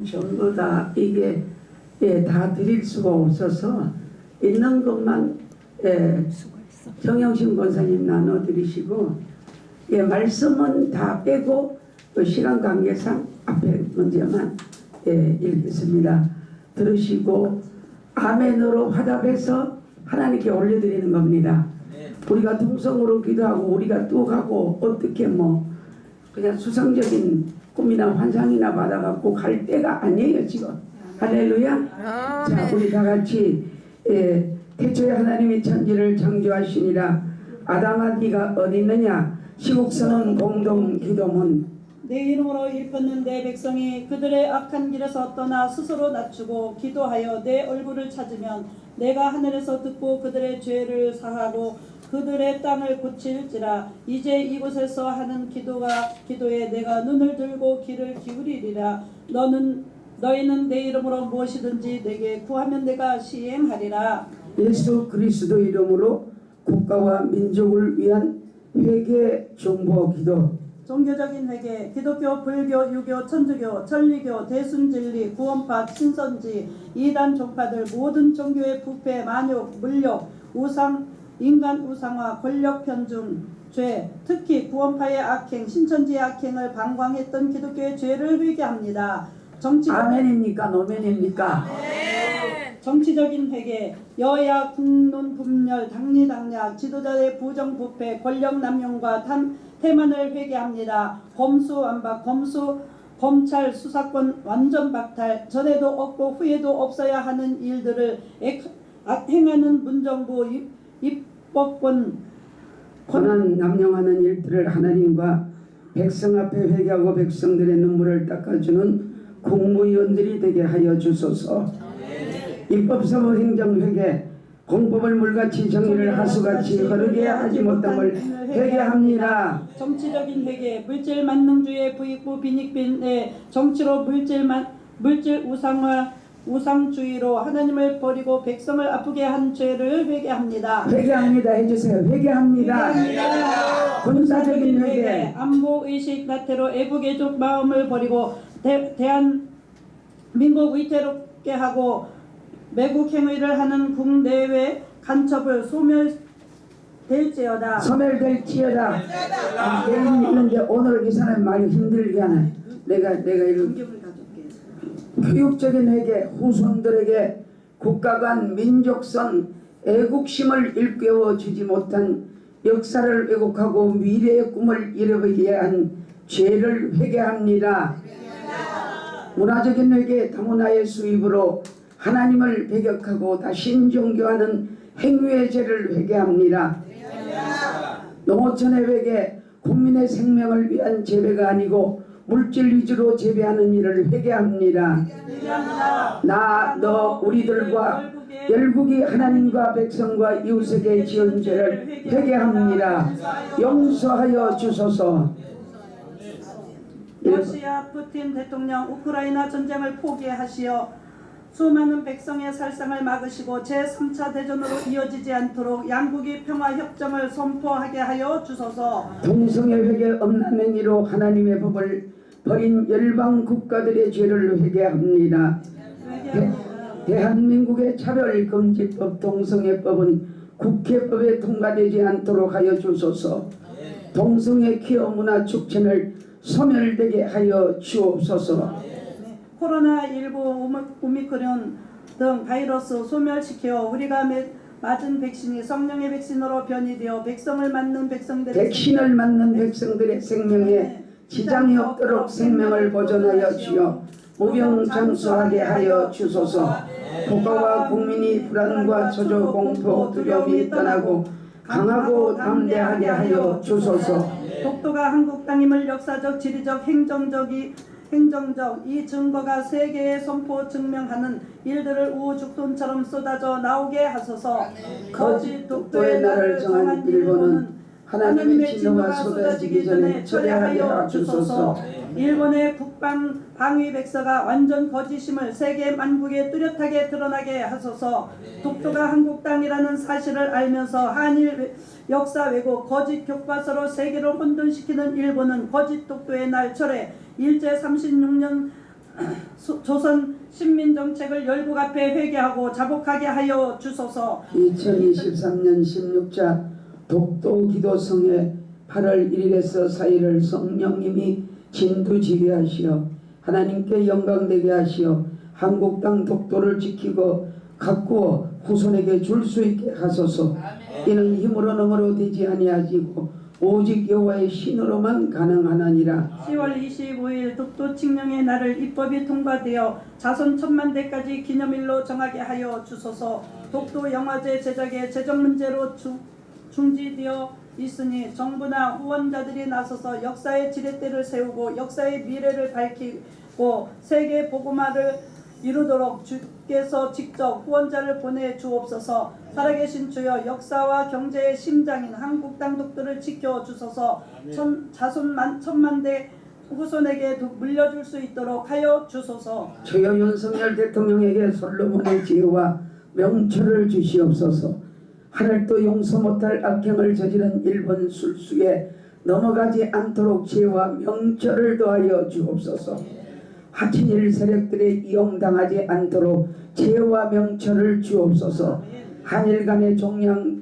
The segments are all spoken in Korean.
전부 다 이게 다 드릴 수가 없어서 있는 것만 정영신 권사님 나눠드리시고 말씀은 다 빼고 시간 관계상 앞에 문제만 읽겠습니다. 들으시고 아멘으로 화답해서 하나님께 올려드리는 겁니다. 우리가 통성으로 기도하고 우리가 또 가고 어떻게 그냥 수상적인 꿈이나 환상이나 받아갖고 갈 때가 아니에요 지금. 할렐루야. 자, 우리 다 같이 태초에 하나님이 천지를 창조하시니라. 아담아 네가 어디 있느냐. 시국선언 공동 기도문. 내 이름으로 일컫는 내 백성이 그들의 악한 길에서 떠나 스스로 낮추고 기도하여 내 얼굴을 찾으면 내가 하늘에서 듣고 그들의 죄를 사하고 그들의 땅을 고칠지라. 이제 이곳에서 하는 기도에 내가 눈을 들고 귀를 기울이리라. 너희는 내 이름으로 무엇이든지 내게 구하면 내가 시행하리라. 예수 그리스도 이름으로 국가와 민족을 위한 회개 중보 기도. 종교적인 회개, 기독교, 불교, 유교, 천주교, 천리교, 대순진리, 구원파, 신선지, 이단 종파들 모든 종교의 부패, 만욕, 물욕, 인간 우상화, 권력 편중, 죄, 특히 구원파의 악행, 신천지의 악행을 방광했던 기독교의 죄를 회개합니다. 아멘입니까? 노멘입니까? 정치적인 회개, 여야 국론 분열, 당리당략, 지도자의 부정부패, 권력 남용과 태만을 회개합니다. 검수완박, 검찰 수사권 완전 박탈, 전에도 없고 후에도 없어야 하는 일들을 행하는 문정부, 입법권 권한 남용하는 일들을 하나님과 백성 앞에 회개하고 백성들의 눈물을 닦아주는 국무위원들이 되게 하여 주소서. 입법사무 행정회계, 공법을 물같이 정의를 하수같이 흐르게 하지 못함을 회개합니다. 정치적인 회개, 물질 만능주의 부익부 빈익빈의 정치로 물질 우상주의로 하나님을 버리고 백성을 아프게 한 죄를 회개합니다. 회개합니다 해주세요. 회개합니다. 군사적인 회개, 안보의식 나태로 애국애족 마음을 버리고 대한민국 위태롭게 하고 매국행위를 하는 국내외 간첩을 소멸될지어다. 내일 읽는데 오늘 이 사람이 많이 힘들게 하네. 내가 읽은 교육적인 회개, 후손들에게 국가 간 민족성 애국심을 일깨워 주지 못한 역사를 왜곡하고 미래의 꿈을 잃어버리게 한 죄를 회개합니다. 문화적인 회개, 다문화의 수입으로 하나님을 배격하고 다신종교하는 행위의 죄를 회개합니다. 농어촌의 회개, 국민의 생명을 위한 재배가 아니고 물질 위주로 재배하는 일을 회개합니다. 너 우리들과 열국이 하나님과 백성과 이웃에게 지은 죄를 회개합니다. 용서하여 주소서. 러시아 푸틴 대통령 우크라이나 전쟁을 포기하시어 수많은 백성의 살상을 막으시고 제3차 대전으로 이어지지 않도록 양국이 평화협정을 선포하게 하여 주소서. 동성애 회개 없는 행위로 하나님의 법을 버린 열방 국가들의 죄를 회개합니다. 대한민국의 차별금지법 동성애법은 국회법에 통과되지 않도록 하여 주소서. 동성애 퀴어 문화 축제를 소멸되게 하여 주옵소서. 코로나19 오미크론 등 바이러스 소멸시켜 우리가 맞은 백신이 성령의 백신으로 변이되어 백신을 맞는 백성들의 생명에 지장이 없도록 생명을 보존하여 주여 무병장수하게 하여 주소서. 국가와 국민이 불안과 초조 공포 두려움이 떠나고 강하고 담대하게 하여 주소서. 독도가 한국 땅임을 역사적 지리적 행정적 이 증거가 세계에 선포 증명하는 일들을 우죽돈처럼 쏟아져 나오게 하소서. 거짓 독도의 날을 정한 일본은 하나님의 진노가 쏟아지기 전에 철회하여 주소서. 일본의 국방 방위 백서가 완전 거짓임을 세계 만국에 뚜렷하게 드러나게 하소서. 독도가 한국 땅이라는 사실을 알면서 한일 역사 왜곡 거짓 교과서로 세계를 혼돈시키는 일본은 거짓 독도의 날 철회 일제 36년 조선 신민 정책을 열국 앞에 회개하고 자복하게 하여 주소서. 2023년 16차 독도 기도성회 8월 1일에서 4일을 성령님이 진두지휘하시어 하나님께 영광되게 하시어 한국 땅 독도를 지키고 가꾸어 후손에게 줄 수 있게 하소서. 이는 힘으로 능으로 되지 아니하시고 오직 여호와의 신으로만 가능하나니라. 10월 25일 독도 칙령의 날을 입법이 통과되어 자손 1000만대까지 기념일로 정하게 하여 주소서. 독도 영화제 제작에 재정 문제로 중지되어 있으니 정부나 후원자들이 나서서 역사의 지렛대를 세우고 역사의 미래를 밝히고 세계 복음화를 이루도록 주께서 직접 후원자를 보내 주옵소서. 살아계신 주여, 역사와 경제의 심장인 한국 땅 독도를 지켜 주소서. 자손 1000만대 후손에게 물려줄 수 있도록 하여 주소서. 주여, 윤석열 대통령에게 솔로몬의 지혜와 명철을 주시옵소서. 하늘도 용서 못할 악행을 저지른 일본 술수에 넘어가지 않도록 지혜와 명철을 더하여 주옵소서. 하친일 세력들에 이용당하지 않도록 지혜와 명철을 주옵소서. 한일 간의 종양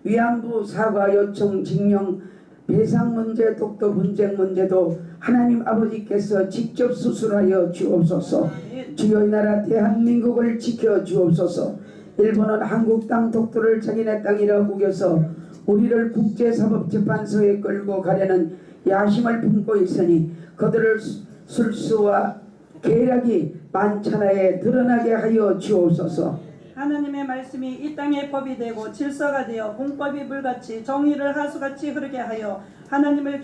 위안부 사과 요청 징용 배상 문제 독도 분쟁 문제도 하나님 아버지께서 직접 수술하여 주옵소서. 주여, 이 나라 대한민국을 지켜 주옵소서. 일본은 한국 땅 독도를 자기네 땅이라 우겨서 우리를 국제사법재판소에 끌고 가려는 야심을 품고 있으니 그들을 술수와 계략이 만천하에 드러나게 하여 주옵소서. 하나님의 말씀이 이 땅의 법이 되고 질서가 되어 공법이 물같이 정의를 하수같이 흐르게 하여 하나님을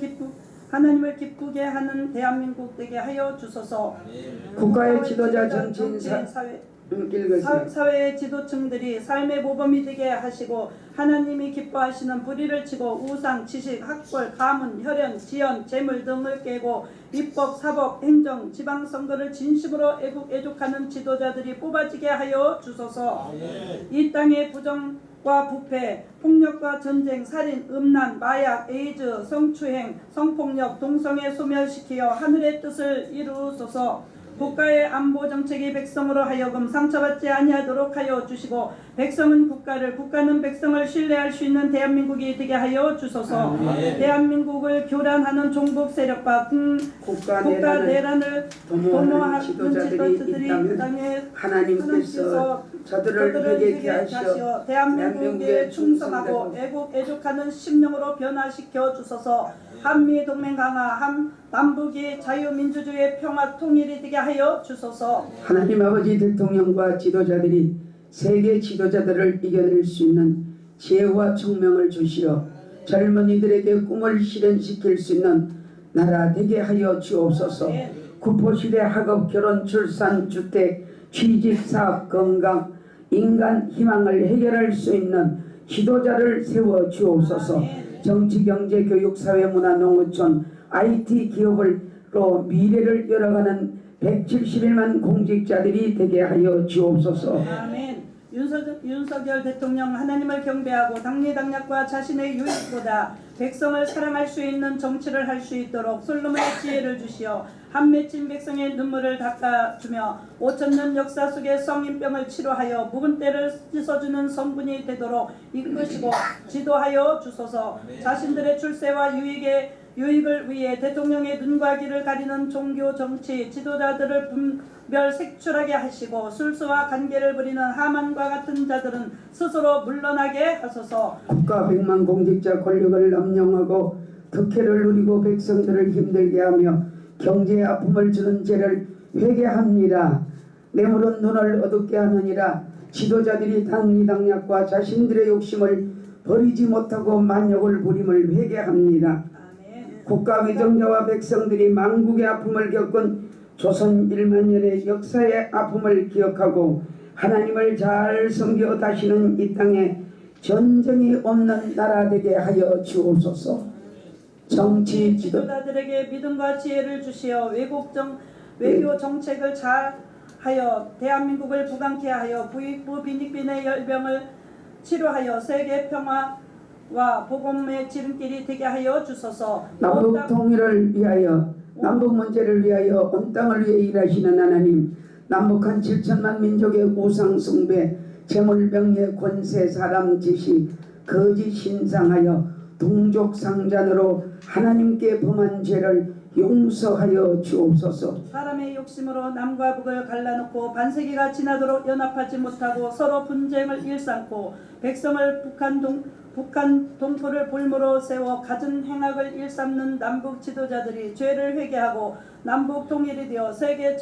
기쁘게 하는 대한민국 되게 하여 주소서. 국가의 지도자 정치인 사회의 지도층들이 삶의 모범이 되게 하시고 하나님이 기뻐하시는 불의를 치고 우상, 지식, 학벌, 가문, 혈연, 지연, 재물 등을 깨고 입법, 사법, 행정, 지방선거를 진심으로 애국하는 지도자들이 뽑아지게 하여 주소서. 이 땅의 부정과 부패, 폭력과 전쟁, 살인, 음란, 마약, 에이즈, 성추행, 성폭력, 동성애 소멸시키어 하늘의 뜻을 이루소서. 국가의 안보 정책이 백성으로 하여금 상처받지 아니하도록 하여 주시고 백성은 국가를, 국가는 백성을 신뢰할 수 있는 대한민국이 되게 하여 주소서. 대한민국을 교란하는 종북 세력과 국가 내란을 도모하는 지도자들이 땅에 하나님께서 저들을 회개케 하시어 대한민국에 충성하고 애국하는 심령으로 변화시켜 주소서. 한미동맹 강화, 남북이 자유민주주의 평화 통일이 되게 하여 주소서. 하나님 아버지, 대통령과 지도자들이 세계 지도자들을 이겨낼 수 있는 지혜와 총명을 주시어 젊은이들에게 꿈을 실현시킬 수 있는 나라 되게 하여 주옵소서. 구포시대 학업, 결혼, 출산, 주택, 취직, 사업, 건강, 인간 희망을 해결할 수 있는 지도자를 세워 주옵소서. 정치, 경제, 교육, 사회, 문화, 농어촌, IT 기업으로 미래를 열어가는 171만 공직자들이 되게 하여 주옵소서. 아멘. 윤석열 대통령 하나님을 경배하고 당리당략과 자신의 유익보다 백성을 사랑할 수 있는 정치를 할 수 있도록 솔로몬의 지혜를 주시어 한 맺힌 백성의 눈물을 닦아주며 5000년 역사 속의 성인병을 치료하여 묵은 때를 씻어주는 성분이 되도록 이끄시고 지도하여 주소서. 자신들의 출세와 유익을 위해 대통령의 눈과 귀를 가리는 종교 정치 지도자들을 분별 색출하게 하시고 술수와 관계를 부리는 하만과 같은 자들은 스스로 물러나게 하소서. 국가 100만 공직자 권력을 남용하고 특혜를 누리고 백성들을 힘들게 하며 경제에 아픔을 주는 죄를 회개합니다. 뇌물은 눈을 어둡게 하느니라. 지도자들이 당리당략과 자신들의 욕심을 버리지 못하고 만욕을 부림을 회개합니다. 국가 위정자와 백성들이 만국의 아픔을 겪은 조선 1만 년의 역사의 아픔을 기억하고 하나님을 잘 섬겨 다시는 이 땅에 전쟁이 없는 나라 되게 하여 주옵소서. 정치 지도자들에게 믿음과 지혜를 주시어 외교 정책을 잘하여 대한민국을 부강케 하여 부익부 빈익빈의 열병을 치료하여 세계 평화와 복음의 지름길이 되게 하여 주소서. 남북 통일을 위하여 남북 문제를 위하여 온 땅을 위해 일하시는 하나님, 남북한 7천만 민족의 우상 숭배, 재물 명예 권세 사람 지시 거짓 신상하여 동족 상잔으로 하나님께 범한 죄를 용서하여 주옵소서. 사람의 욕심으로 남과 북을 갈라놓고 반세기가 지나도록 연합하지 못하고 서로 분쟁을 일삼고 백성을 북한 동포를 볼모로 세워 갖은 행악을 일삼는 남북 지도자들이 죄를 회개하고 남북 통일이 되어 세계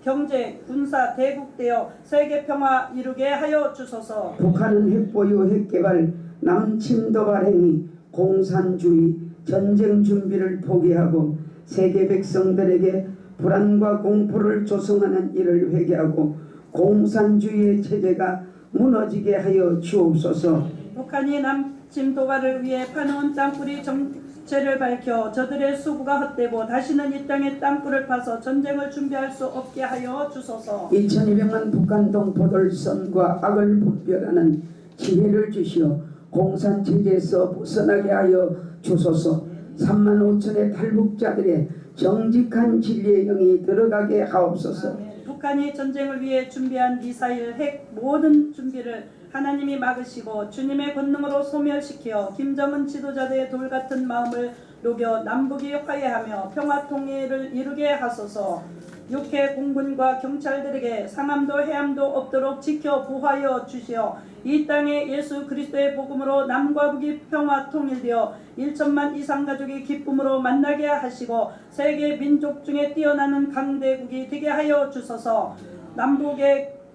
경제, 군사 대국되어 세계 평화 이루게 하여 주소서. 북한은 핵보유, 핵개발, 남침 도발 행위, 공산주의, 전쟁 준비를 포기하고 세계 백성들에게 불안과 공포를 조성하는 일을 회개하고 공산주의의 체제가 무너지게 하여 주옵소서. 북한이 남침 도발을 위해 파놓은 땅굴이 정체를 밝혀 저들의 수구가 헛되고 다시는 이 땅에 땅굴을 파서 전쟁을 준비할 수 없게 하여 주소서. 2200만 북한 동포들 선과 악을 분별하는 지혜를 주시어 공산체제에서 벗어나게 하여 주소서. 3만 5천의 탈북자들의 정직한 진리의 영이 들어가게 하옵소서. 북한이 전쟁을 위해 준비한 미사일, 핵 모든 준비를 하나님이 막으시고 주님의 권능으로 소멸시켜 김정은 지도자들의 돌같은 마음을 녹여 남북이 화해하며 평화 통일을 이루게 하소서. 육해 공군과 경찰들에게 상함도 해함도 없도록 지켜 보호하여 주시어 이 땅에 예수 그리스도의 복음으로 남과 북이 평화 통일되어 1천만 이상 가족이 기쁨으로 만나게 하시고 세계 민족 중에 뛰어나는 강대국이 되게 하여 주소서.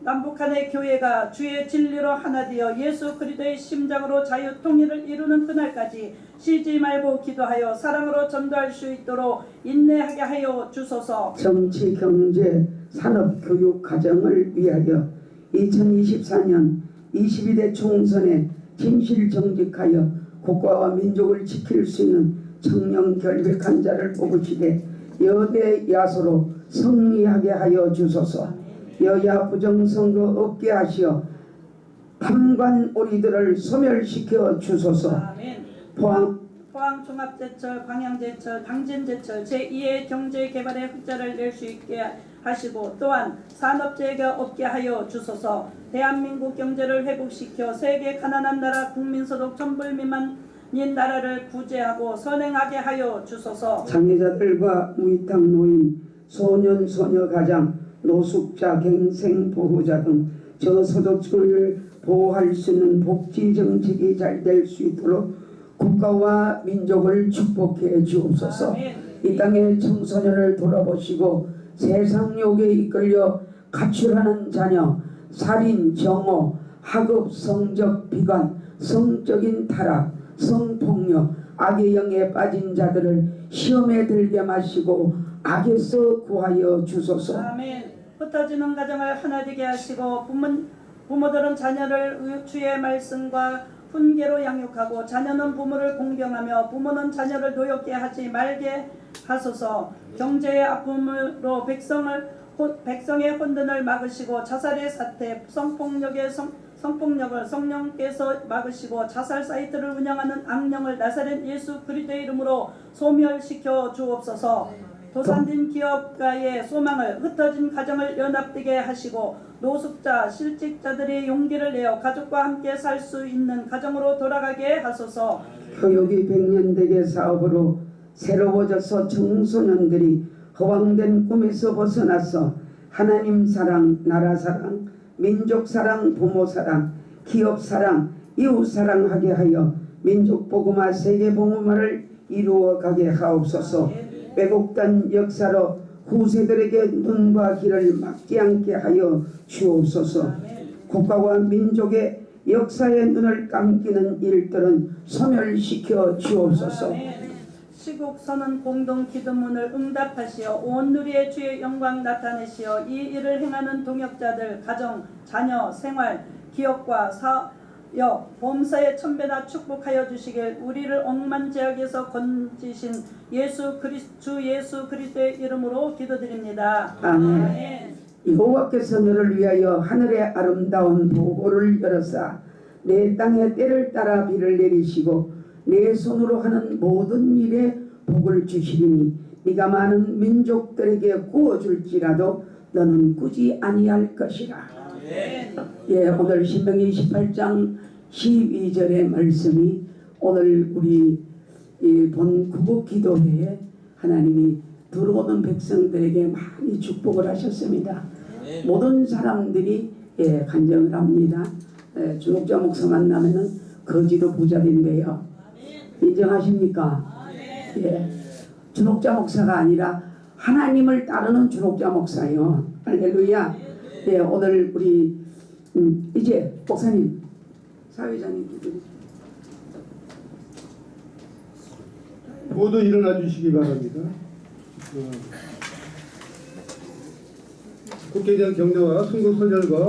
남북한의 교회가 주의 진리로 하나 되어 예수 그리스도의 심장으로 자유 통일을 이루는 그날까지 쉬지 말고 기도하여 사랑으로 전도할 수 있도록 인내하게 하여 주소서. 정치, 경제, 산업, 교육, 가정을 위하여 2024년 22대 총선에 진실 정직하여 국가와 민족을 지킬 수 있는 청년 결백한 자를 뽑으시되 여대 야소로 승리하게 하여 주소서. 여야 부정선거 없게 하시어 탐관 오리들을 소멸시켜 주소서. 아멘. 포항 종합제철, 광양제철, 당진제철 제2의 경제개발의 흑자를 낼 수 있게 하시고 또한 산업재해가 없게 하여 주소서. 대한민국 경제를 회복시켜 세계 가난한 나라 국민소득 1000불 미만인 나라를 구제하고 선행하게 하여 주소서. 장애자들과 무이탁 노인, 소년 소녀 가장, 노숙자, 갱생 보호자 등 저소득층을 보호할 수 있는 복지 정책이 잘 될 수 있도록 국가와 민족을 축복해 주옵소서. 이 땅의 청소년을 돌아보시고 세상 욕에 이끌려 가출하는 자녀, 살인, 정오, 학업, 성적 비관, 성적인 타락, 성폭력, 악의 영에 빠진 자들을 시험에 들게 마시고 악에서 구하여 주소서. 아멘. 흩어지는 가정을 하나 되게 하시고 부모들은 자녀를 주의 말씀과 훈계로 양육하고 자녀는 부모를 공경하며 부모는 자녀를 노엽게 하지 말게 하소서. 경제의 아픔으로 백성의 혼돈을 막으시고 자살의 사태, 성폭력을 성령께서 막으시고 자살 사이트를 운영하는 악령을 나사렛 예수 그리스도의 이름으로 소멸시켜 주옵소서. 도산진 기업가의 소망을 흩어진 가정을 연합되게 하시고 노숙자, 실직자들의 용기를 내어 가족과 함께 살 수 있는 가정으로 돌아가게 하소서. 교육이 100년대계 사업으로 새로워져서 청소년들이 허황된 꿈에서 벗어나서 하나님 사랑, 나라 사랑, 민족 사랑, 부모 사랑, 기업 사랑, 이웃 사랑하게 하여 민족 복음화, 세계 복음화를 이루어가게 하옵소서. 왜곡된 역사로 후세들에게 눈과 귀를 막지 않게 하여 주옵소서. 국가와 민족의 역사의 눈을 감기는 일들은 소멸시켜 주옵소서. 시국선언 공동 기도문을 응답하시어 온 누리의 주의 영광 나타내시어 이 일을 행하는 동역자들, 가정, 자녀, 생활, 기업과 사역, 범사에 천배나 축복하여 주시길 우리를 억만제약에서 건지신 주 예수 그리스도의 이름으로 기도드립니다. 아멘. 여호와께서 너를 위하여 하늘의 아름다운 보고를 열어사 내 땅에 때를 따라 비를 내리시고 내 손으로 하는 모든 일에 복을 주시리니 네가 많은 민족들에게 구워줄지라도 너는 꾸지 아니할 것이라. 예, 오늘 신명기 18장 12절의 말씀이 오늘 우리 본 구국 기도회에 하나님이 들어오는 백성들에게 많이 축복을 하셨습니다. 모든 사람들이 간증을 합니다. 주목자 목사 만나면은 거지도 부자된대요. 인정하십니까? 예, 주목자 목사가 아니라 하나님을 따르는 주목자 목사요. 할렐루야. 예, 오늘 우리 이제 목사님, 사회자님 모두 일어나 주시기 바랍니다. 국회에 대한 격려와 선거 선열과